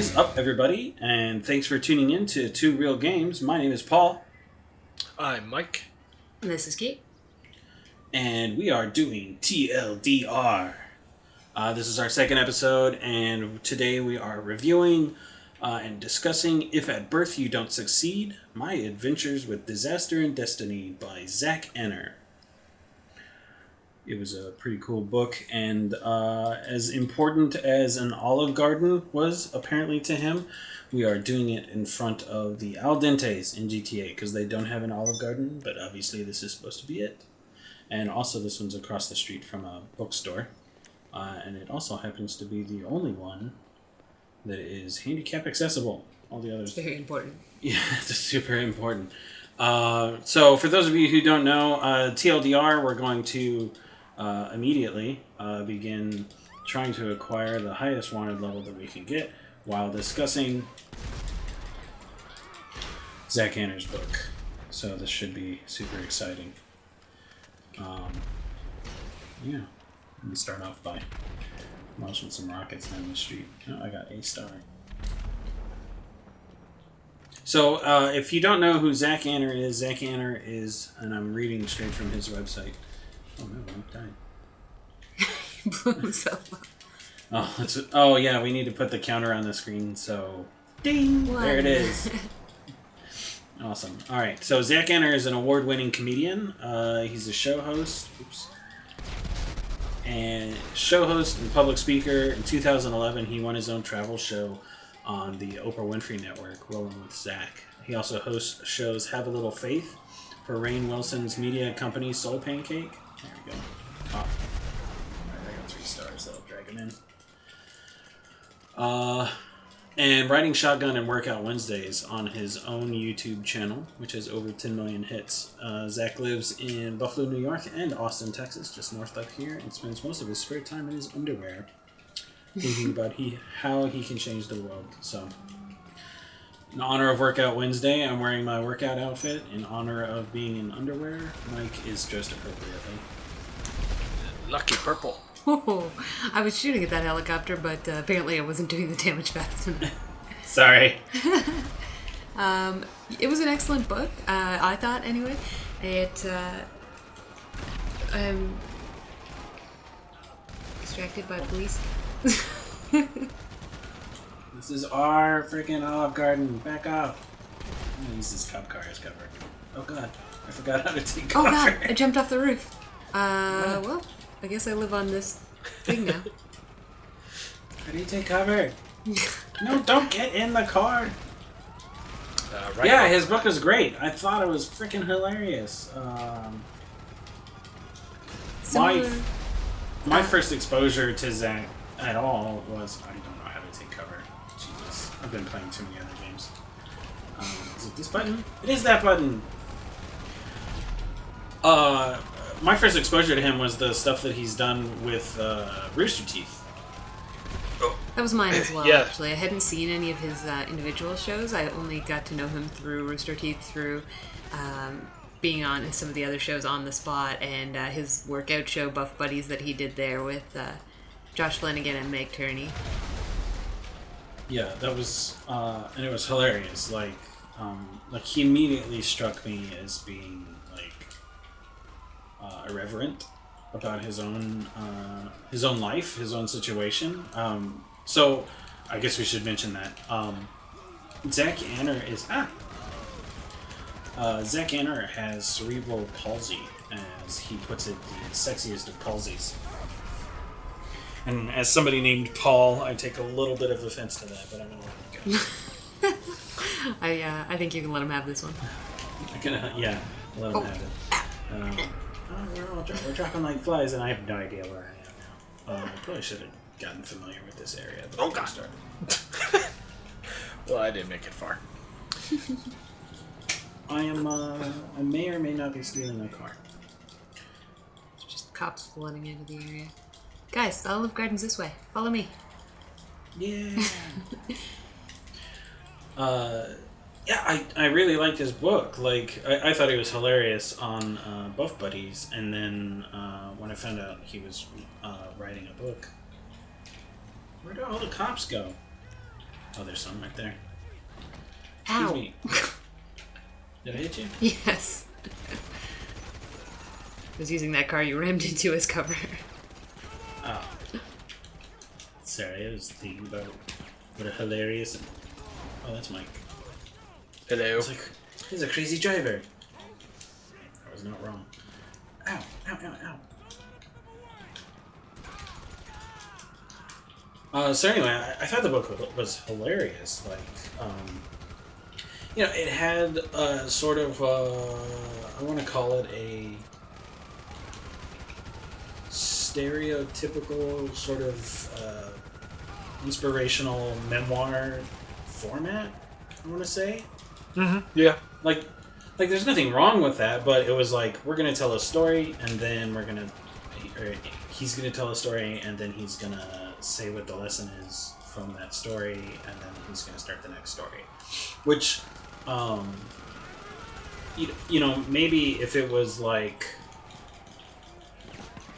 is up, everybody? And thanks for tuning in to Two Real Games. My name is Paul. I'm Mike. And this is Kate. And we are doing TLDR. This is our second episode, and today we are reviewing and discussing If at Birth You Don't Succeed, My Adventures with Disaster and Destiny by Zach Enner. It was a pretty cool book, and as important as an Olive Garden was apparently to him, we are doing it in front of the Al Dentes in GTA, because they don't have an Olive Garden, but obviously this is supposed to be it. And also this one's across the street from a bookstore, and it also happens to be the only one that is handicap accessible. All the others... Very important. Yeah, it's super important. So for those of you who don't know, TLDR, we're going to immediately begin trying to acquire the highest wanted level that we can get while discussing Zach Enner's book. So this should be super exciting. Yeah, let me start off by launching some rockets down the street. Oh, I got a star. So, if you don't know who Zach Enner is, and I'm reading straight from his website. Oh no, I died. He blew himself up. Oh yeah, we need to put the counter on the screen, so... Ding! One. There it is. Awesome. Alright, so Zach Enner is an award-winning comedian. He's a show host. And public speaker. In 2011, he won his own travel show on the Oprah Winfrey Network, Rolling with Zach. He also hosts shows Have a Little Faith for Rainn Wilson's media company Soul Pancake. There we go. Oh. Alright, I got 3 stars. That'll drag him in. And writing Shotgun and Workout Wednesdays on his own YouTube channel, which has over 10 million hits. Zach lives in Buffalo, New York and Austin, Texas, just north of here, and spends most of his spare time in his underwear thinking about how he can change the world. So, in honor of Workout Wednesday, I'm wearing my workout outfit. In honor of being in underwear, Mike is dressed appropriately. Lucky purple. Oh, I was shooting at that helicopter, but apparently I wasn't doing the damage fast enough. Sorry. It was an excellent book, I thought, anyway. I'm distracted by police. This is our freaking Olive Garden. Back off. I'm gonna use this cop car as cover. Oh god, I forgot how to take cover. Oh god, I jumped off the roof. Well, I guess I live on this thing now. How do you take cover? No, don't get in the car. Right yeah, his book is great. I thought it was freaking hilarious. My first exposure to Zach at all was I don't know how to take cover. Jesus, I've been playing too many other games. Is it this button? It is that button. My first exposure to him was the stuff that he's done with Rooster Teeth. Oh. That was mine as well, Yeah. actually. I hadn't seen any of his individual shows. I only got to know him through Rooster Teeth, through being on some of the other shows on the spot, and his workout show, Buff Buddies, that he did there with Josh Flanagan and Meg Turney. Yeah, that was... and it was hilarious. Like he immediately struck me as being, irreverent about his own life, his own situation. So I guess we should mention that Zach Enner is Zach Enner has cerebral palsy, as he puts it, the sexiest of palsies. And as somebody named Paul, I take a little bit of offense to that, but I'm gonna let it go. I think you can let him have this one. Let him have it. We're dropping like flies, and I have no idea where I am now. I probably should have gotten familiar with this area. Oh god. Well, I didn't make it far. I may or may not be stealing a car. It's just cops flooding into the area. Guys, the Olive Garden's this way. Follow me. Yeah. Yeah, I really liked his book. Like, I thought he was hilarious on Buff Buddies, and then when I found out he was writing a book, where do all the cops go? Oh, there's some right there. Excuse Ow. me. Did I hit you? Yes. I was using that car you rammed into as cover. Oh. Sorry, I was thinking about what a hilarious... Oh, that's Mike. Hello. It's like, he's a crazy driver. I was not wrong. Ow, ow, ow, ow. So anyway, I thought the book was hilarious. Like, it had a sort of, I want to call it a stereotypical sort of inspirational memoir format, I want to say. Mm-hmm. Yeah. Like there's nothing wrong with that, but it was like, we're going to tell a story, and then he's going to tell a story, and then he's going to say what the lesson is from that story, and then he's going to start the next story. Which, maybe if it was like,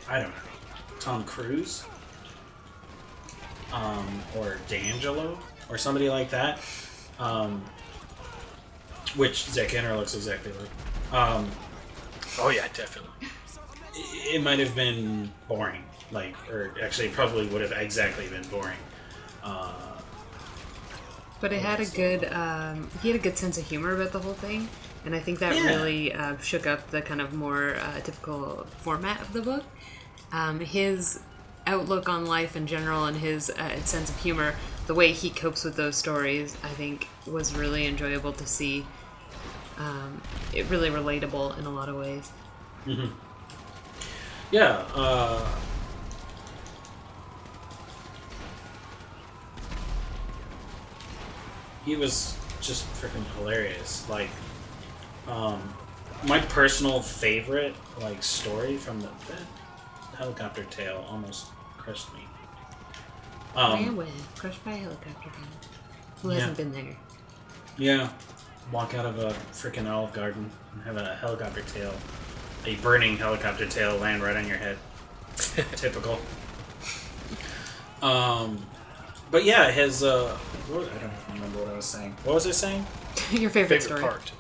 I don't know, Tom Cruise, or D'Angelo, or somebody like that, which Zack Henner looks exactly like. Oh yeah, definitely. It might have been boring, or actually probably would have exactly been boring. But it had a good, he had a good sense of humor about the whole thing, and I think that really shook up the kind of more typical format of the book. His outlook on life in general and his sense of humor, the way he copes with those stories, I think was really enjoyable to see. It really relatable in a lot of ways. Mm-hmm. Yeah. He was just freaking hilarious. Like, my personal favorite story from the helicopter tail almost crushed me. Crushed by a helicopter. Who hasn't been there? Yeah. Walk out of a freaking Olive Garden and have a helicopter tail, a burning helicopter tail land right on your head. Typical. But yeah, his I don't remember what I was saying. What was I saying? Your favorite story. part.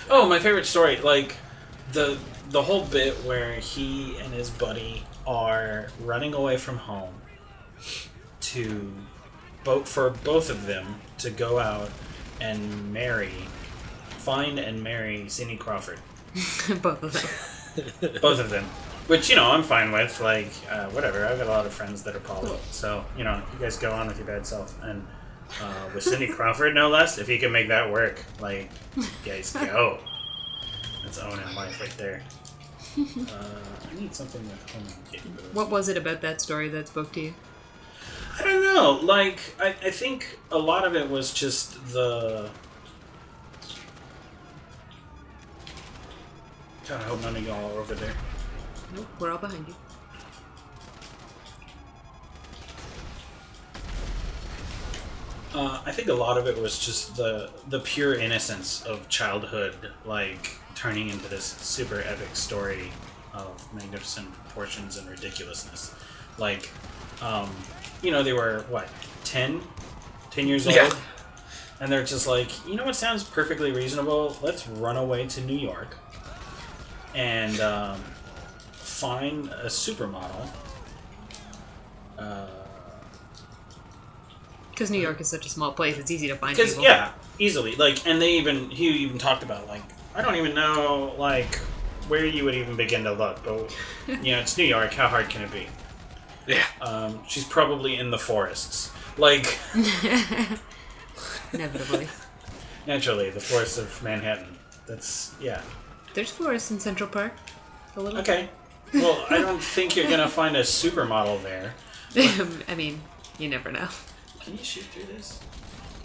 Oh, my favorite story. Like the whole bit where he and his buddy are running away from home to for both of them to go out and find and marry Cindy Crawford. Both of them. Both of them. Which, I'm fine with. Whatever. I've got a lot of friends that are poly. So, you guys go on with your bad self. And with Cindy Crawford, no less, if you can make that work, you guys go. That's owning life right there. I need something with homing capabilities. What was it about that story that spoke to you? I don't know. I think a lot of it was just the... God, I hope none of y'all are over there. Nope, we're all behind you. I think a lot of it was just the pure innocence of childhood, turning into this super epic story of magnificent proportions and ridiculousness. They were, 10 years old? Yeah. And they're just like, what sounds perfectly reasonable? Let's run away to New York and find a supermodel. Because New York is such a small place, it's easy to find people. Because, yeah, easily. And he even talked about, I don't even know, where you would even begin to look. But, it's New York. How hard can it be? Yeah. She's probably in the forests. Inevitably. Naturally, the forests of Manhattan. That's, yeah. There's forests in Central Park. A little. Okay. Well, I don't think you're going to find a supermodel there. I mean, you never know. Can you shoot through this?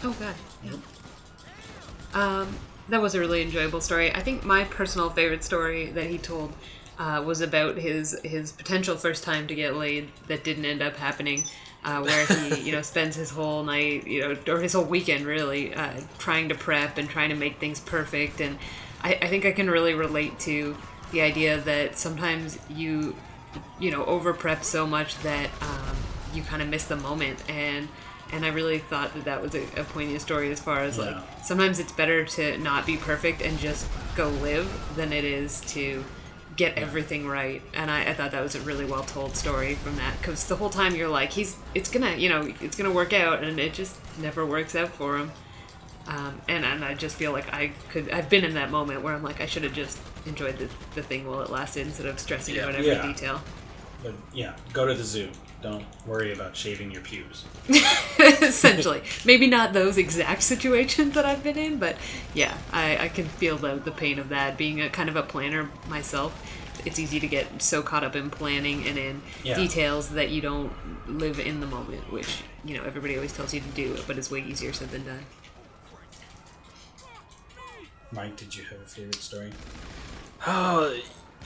Oh, God. Yeah. That was a really enjoyable story. I think my personal favorite story that he told was about his potential first time to get laid that didn't end up happening, where he spends his whole night, or his whole weekend really, trying to prep and trying to make things perfect. And I think I can really relate to the idea that sometimes you over prep so much that you kind of miss the moment. And And I really thought that was a poignant story as far as, like, Yeah. sometimes it's better to not be perfect and just go live than it is to get everything right. And I thought that was a really well told story from that, because the whole time you're like, it's gonna work out, and it just never works out for him. And I just feel like I've been in that moment where I'm like, I should have just enjoyed the thing while it lasted instead of stressing about every detail. But yeah, go to the zoo. Don't worry about shaving your pubes. Essentially. Maybe not those exact situations that I've been in, but yeah, I can feel the pain of that. Being a kind of a planner myself, it's easy to get so caught up in planning and in details that you don't live in the moment, which, everybody always tells you to do, but it's way easier said than done. Mike, did you have a favorite story?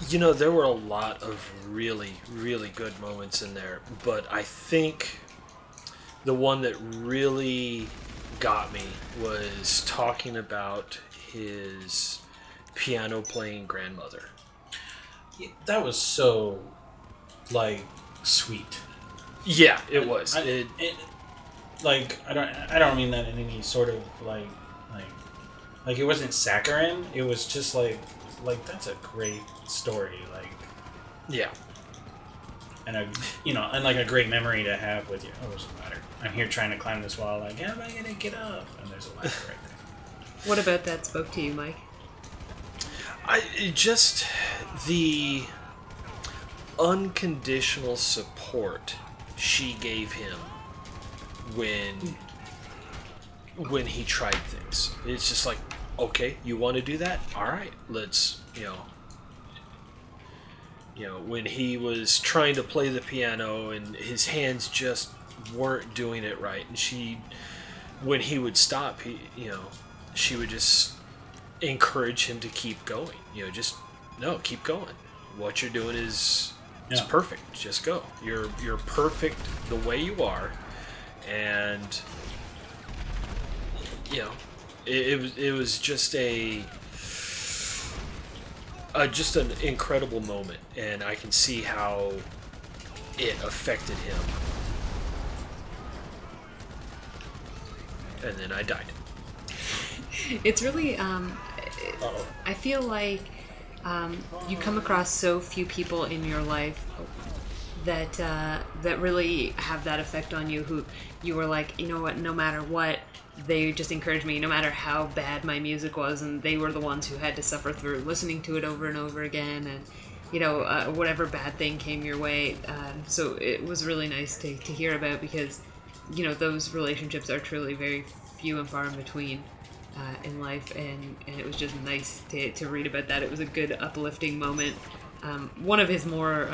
There were a lot of really, really good moments in there, but I think the one that really got me was talking about his piano playing grandmother. Yeah, that was so, like, sweet. Yeah, it was. I don't mean that in any sort of like it wasn't saccharine. It was just like that's a great story. Like, yeah. And a great memory to have with you. Oh, it doesn't matter. I'm here trying to climb this wall. Like, how am I gonna get up? And there's a ladder right there. What about that spoke to you, Mike? Just the unconditional support she gave him when he tried things. It's just like, okay, you want to do that? All right, let's, when he was trying to play the piano and his hands just weren't doing it right, and when he would stop, she would just encourage him to keep going. Keep going. What you're doing is perfect. Just go. You're perfect the way you are, and it was just just an incredible moment, and I can see how it affected him. And then I died. It's really I feel like you come across so few people in your life that really have that effect on you, who you were like, you know what, no matter what, they just encouraged me, no matter how bad my music was, and they were the ones who had to suffer through listening to it over and over again, and whatever bad thing came your way. So it was really nice to hear about, because those relationships are truly very few and far in between in life, and it was just nice to read about that. It was a good uplifting moment. One of his more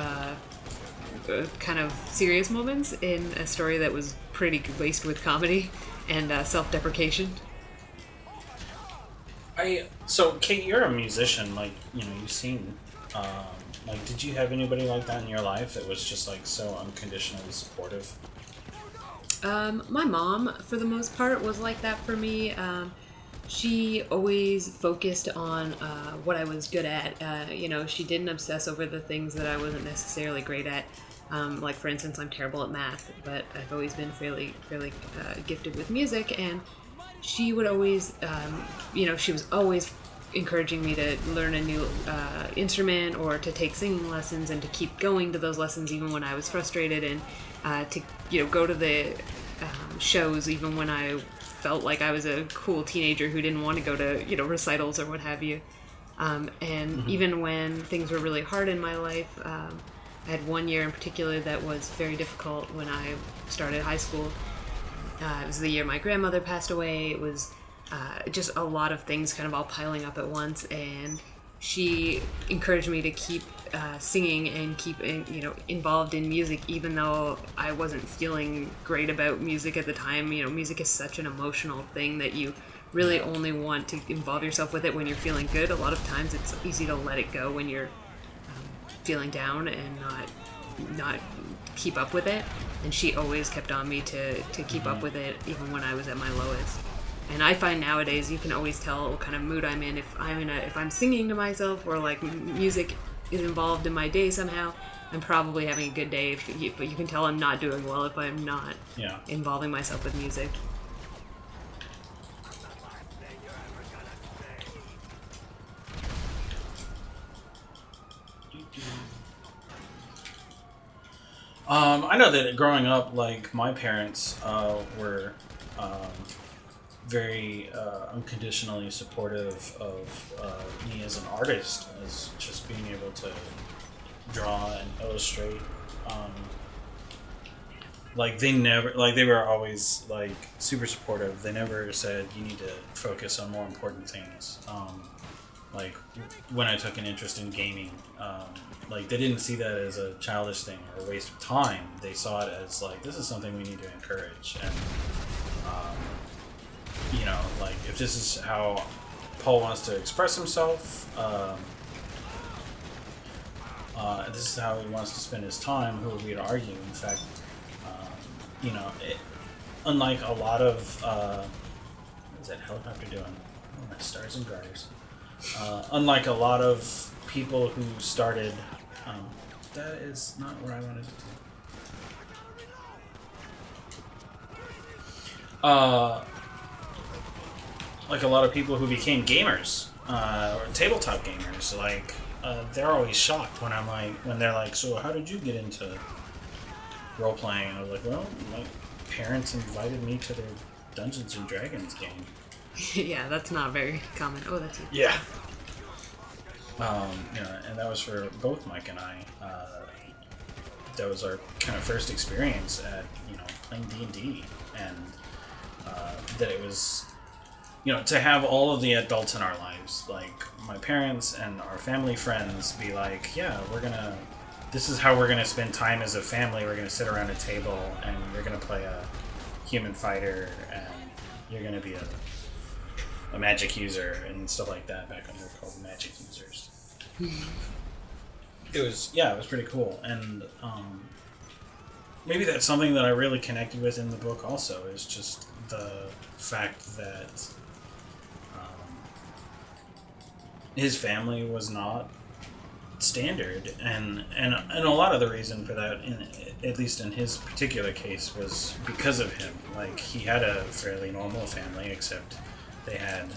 kind of serious moments in a story that was pretty laced with comedy and self-deprecation. So Kate, you're a musician. Like, you sing. Did you have anybody like that in your life that was just like so unconditionally supportive? My mom, for the most part, was like that for me. She always focused on what I was good at. She didn't obsess over the things that I wasn't necessarily great at. Like, for instance, I'm terrible at math, but I've always been fairly gifted with music, and she would always, she was always encouraging me to learn a new instrument or to take singing lessons, and to keep going to those lessons even when I was frustrated, and to go to the shows even when I felt like I was a cool teenager who didn't want to go to recitals or what have you. Even when things were really hard in my life, I had one year in particular that was very difficult when I started high school. It was the year my grandmother passed away. It was just a lot of things kind of all piling up at once, and she encouraged me to keep singing and keep involved in music, even though I wasn't feeling great about music at the time. Music is such an emotional thing that you really only want to involve yourself with it when you're feeling good. A lot of times it's easy to let it go when you're feeling down and not keep up with it. And she always kept on me to keep up with it even when I was at my lowest. And I find nowadays you can always tell what kind of mood I'm in if I'm singing to myself, or like music is involved in my day somehow. I'm probably having a good day, but you can tell I'm not doing well if I'm not involving myself with music. I know that growing up, like, my parents were very unconditionally supportive of me as an artist, as just being able to draw and illustrate. Like, they were always, like, super supportive. They never said, you need to focus on more important things. Like, when I took an interest in gaming, like, they didn't see that as a childish thing or a waste of time. They saw it as, like, this is something we need to encourage. And, you know, like, if this is how Paul wants to express himself, this is how he wants to spend his time, who are we to argue? In fact, you know, unlike a lot of, what is that helicopter doing? Oh, my stars and garters. Unlike a lot of people who started, that is not where I wanted it to. Like a lot of people who became gamers, or tabletop gamers, like, they're always shocked when when they're like, so how did you get into role playing? And I was like, well, my parents invited me to their Dungeons and Dragons game. Yeah, that's not very common. Oh, that's it. Yeah. You know, and that was for both Mike and I. That was our kind of first experience at, you know, playing D&D, and that it was, you know, to have all of the adults in our lives, like my parents and our family friends, be like, yeah, this is how we're gonna spend time as a family. We're gonna sit around a table, and you're gonna play a human fighter, and you're gonna be a magic user and stuff like that. Back when they were called magic users. It was pretty cool, and maybe that's something that I really connected with in the book. Also, is just the fact that his family was not standard, and a lot of the reason for that, at least in his particular case, was because of him. Like, he had a fairly normal family, except they had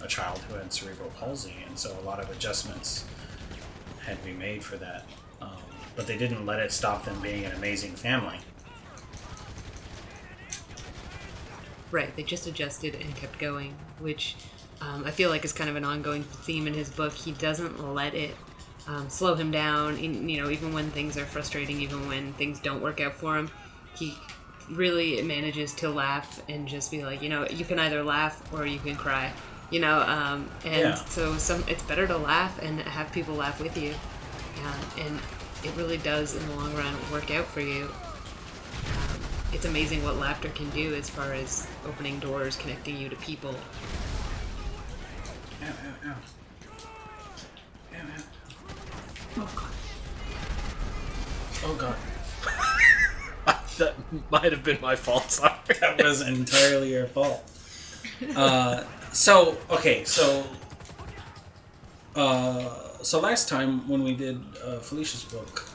a child who had cerebral palsy, and so a lot of adjustments had to be made for that. But they didn't let it stop them being an amazing family. Right, they just adjusted and kept going, which I feel like is kind of an ongoing theme in his book. He doesn't let it slow him down, you know, even when things are frustrating, even when things don't work out for him. He really manages to laugh and just be like, you know, you can either laugh or you can cry, you know, so it's better to laugh and have people laugh with you, and it really does in the long run work out for you. It's amazing what laughter can do as far as opening doors, connecting you to people. Oh god. That might have been my fault, sorry. That was entirely your fault. So last time when we did Felicia's book,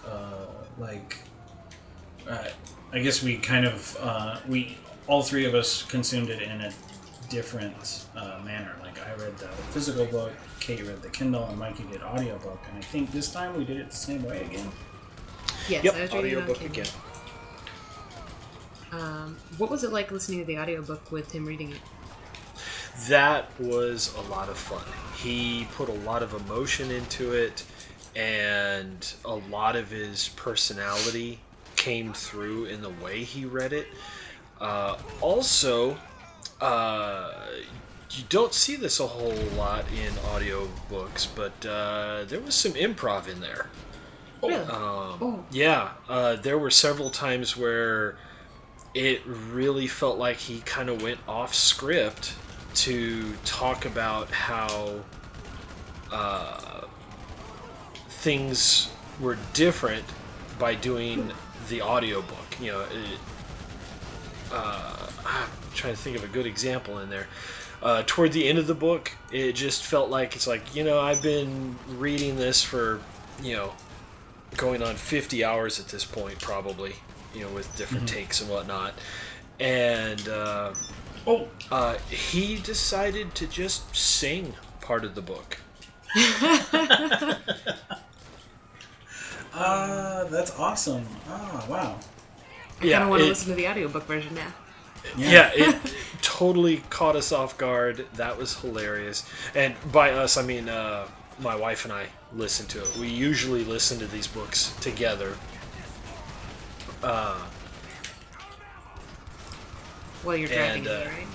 I guess we kind of, all three of us consumed it in a different manner. Like, I read the physical book, Kate read the Kindle, and Mikey did audiobook. And I think this time we did it the same way again. Yes, yep, I was reading audiobook it on Kindle. Again. What was it like listening to the audiobook with him reading it? That was a lot of fun. He put a lot of emotion into it, and a lot of his personality came through in the way he read it. Also, you don't see this a whole lot in audiobooks, but there was some improv in there. Really? Yeah, there were several times where it really felt like he kind of went off script to talk about how things were different by doing the audiobook. You know, I'm trying to think of a good example in there. Toward the end of the book, it just felt like, it's like, you know, I've been reading this for, you know, going on 50 hours at this point, probably, with different takes and whatnot. And he decided to just sing part of the book. That's awesome. Oh, wow. I kind of want to listen to the audiobook version now. Yeah, it totally caught us off guard. That was hilarious. And by us, I mean my wife and I listened to it. We usually listen to these books together. While you're driving, right?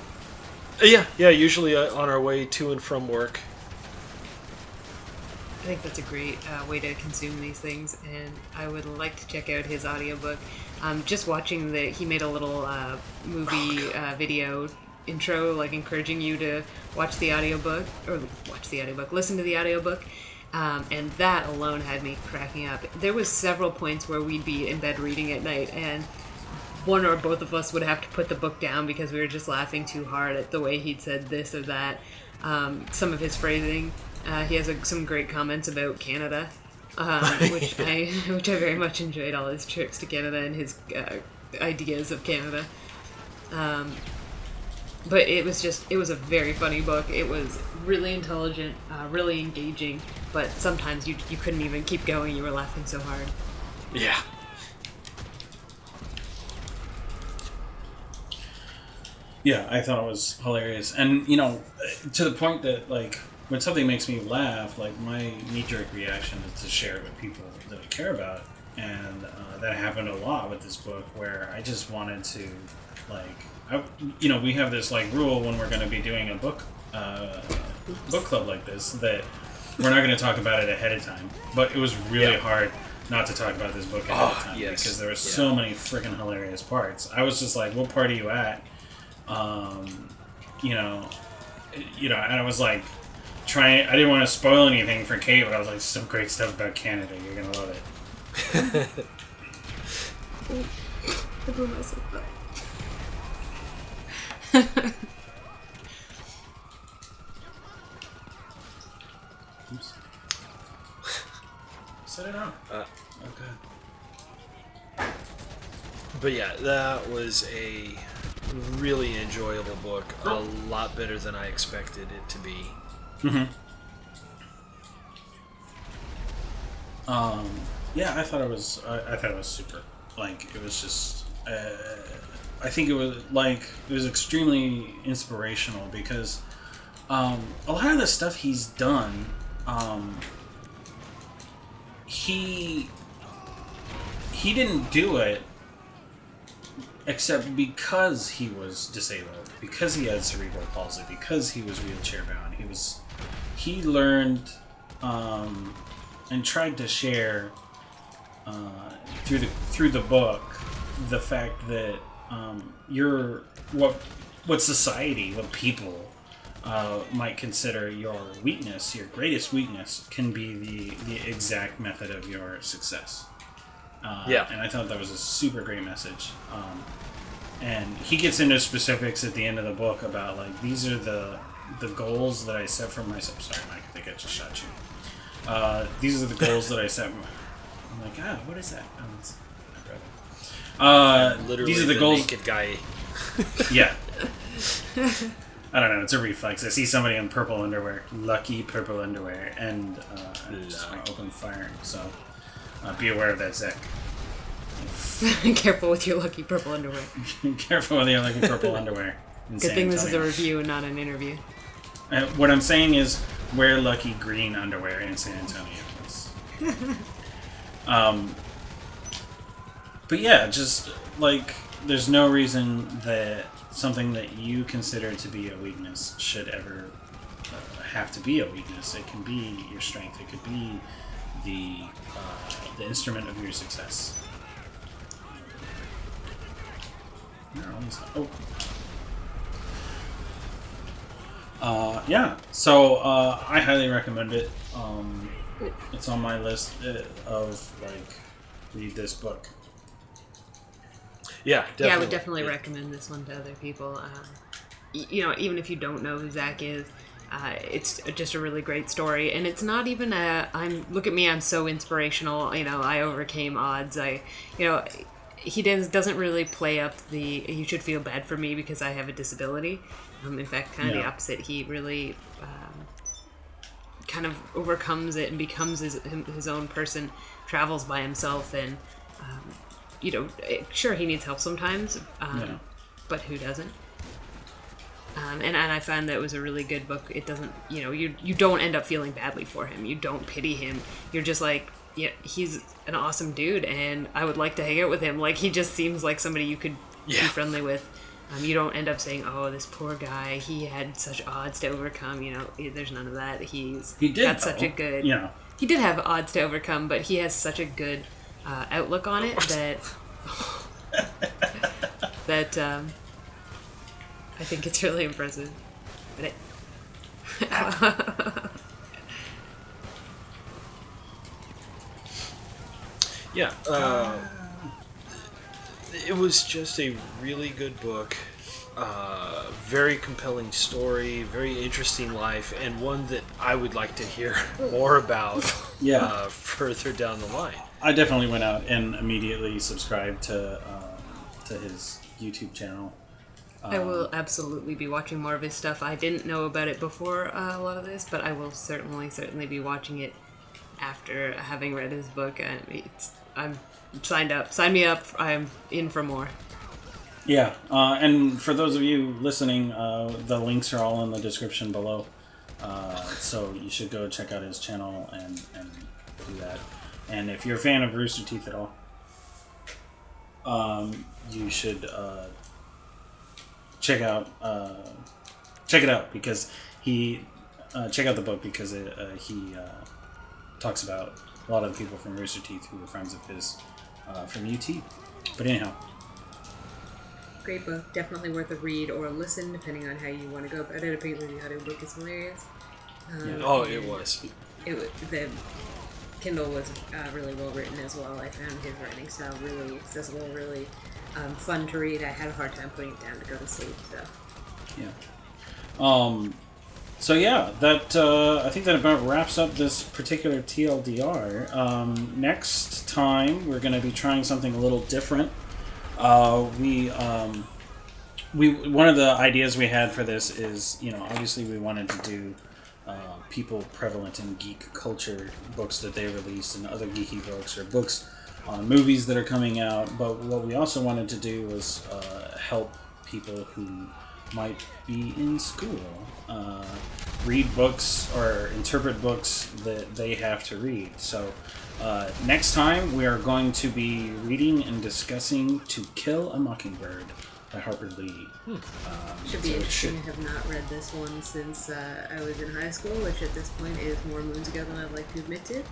Yeah, usually on our way to and from work. I think that's a great way to consume these things, and I would like to check out his audiobook. Just watching he made a little movie video intro, like encouraging you to listen to the audiobook, and that alone had me cracking up. There was several points where we'd be in bed reading at night, and one or both of us would have to put the book down because we were just laughing too hard at the way he'd said this or that. Some of his phrasing. He has some great comments about Canada, which I very much enjoyed. All his trips to Canada and his ideas of Canada. But it was a very funny book. It was really intelligent, really engaging. But sometimes you couldn't even keep going. You were laughing so hard. Yeah. Yeah, I thought it was hilarious. And, to the point that, like, when something makes me laugh, like, my knee-jerk reaction is to share it with people that I care about. And that happened a lot with this book, where I just wanted to, like, we have this, like, rule when we're going to be doing a book club like this, that we're not going to talk about it ahead of time. But it was really hard not to talk about this book ahead of time, because there were so many freaking hilarious parts. I was just like, what part are you at? And I was like, I didn't want to spoil anything for Kate, but I was like, some great stuff about Canada. You're going to love it. I blew myself up. Oops. Set it on. Okay. But yeah, that was a really enjoyable book. A lot better than I expected it to be. Mm-hmm. Yeah, I thought it was super. Like, it was just. I think it was extremely inspirational, because a lot of the stuff he's done, he didn't do it except because he was disabled, because he had cerebral palsy, because he was wheelchair bound. He learned and tried to share through the book the fact that what society, what people might consider your weakness, your greatest weakness, can be the exact method of your success. And I thought that was a super great message. And he gets into specifics at the end of the book about, like, these are the goals that I set for myself. Sorry, Mike, I think I just shot you. These are the goals that I set. I'm like, what is that? Literally, these are the goals. Naked guy. Yeah. I don't know. It's a reflex. I see somebody in purple underwear, lucky purple underwear, and I just want to open fire. So be aware of that, Zach. Careful with your lucky purple underwear. Careful with your lucky purple underwear. Good thing this is a review and not an interview. What I'm saying is, wear lucky green underwear in San Antonio. But yeah, just, like, there's no reason that something that you consider to be a weakness should ever have to be a weakness. It can be your strength. It could be the instrument of your success. Yeah, so I highly recommend it. It's on my list of, like, read this book. Yeah, definitely. Yeah, I would definitely recommend this one to other people. Even if you don't know who Zach is, It's just a really great story, and it's not even look at me, I'm so inspirational. I overcame odds. He doesn't really play up the you should feel bad for me because I have a disability. In fact, kind of the opposite. He really kind of overcomes it and becomes his own person, travels by himself, and sure, he needs help sometimes, but who doesn't? And I found that it was a really good book. It doesn't, you don't end up feeling badly for him. You don't pity him. You're just like, yeah, he's an awesome dude, and I would like to hang out with him. Like, he just seems like somebody you could be friendly with. You don't end up saying, "Oh, this poor guy, he had such odds to overcome." There's none of that. He did such a good. He did have odds to overcome, but he has such a good outlook on it that I think it's really impressive. But it was just a really good book. Very compelling story, very interesting life, and one that I would like to hear more about further down the line. I definitely went out and immediately subscribed to his YouTube channel. I will absolutely be watching more of his stuff. I didn't know about it before a lot of this, but I will certainly be watching it after having read his book. I'm signed up. Sign me up. I'm in for more. Yeah, and for those of you listening, the links are all in the description below. So you should go check out his channel and do that. And if you're a fan of Rooster Teeth at all, you should check it out because check out the book because he talks about a lot of the people from Rooster Teeth who were friends of his from UT. But anyhow. Great book, definitely worth a read or a listen, depending on how you want to go about it. Apparently, the audiobook is hilarious. It was. The Kindle was really well written as well. I found his writing style really accessible, really fun to read. I had a hard time putting it down to go to sleep. So. Yeah. So yeah, that I think that about wraps up this particular TLDR. Next time we're going to be trying something a little different. We one of the ideas we had for this is, obviously we wanted to do people prevalent in geek culture, books that they released and other geeky books or books on movies that are coming out. But what we also wanted to do was help people who might be in school read books or interpret books that they have to read. So next time we are going to be reading and discussing To Kill a Mockingbird by Harper Lee. Should be interesting. I have not read this one since I was in high school, which at this point is more moons ago than I'd like to admit to.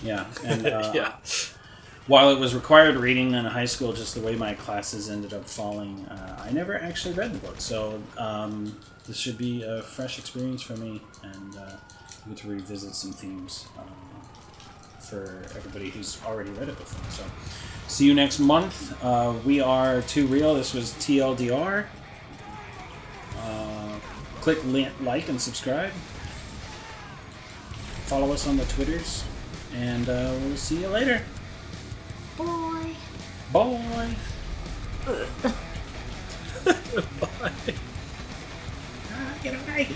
Yeah, and while it was required reading in high school, just the way my classes ended up falling, I never actually read the book. So this should be a fresh experience for me, and get to revisit some themes for everybody who's already read it before. So see you next month. We are Too Real. This was TLDR. Click like and subscribe. Follow us on the Twitters, and we'll see you later. Bye. Bye. Bye. Get away.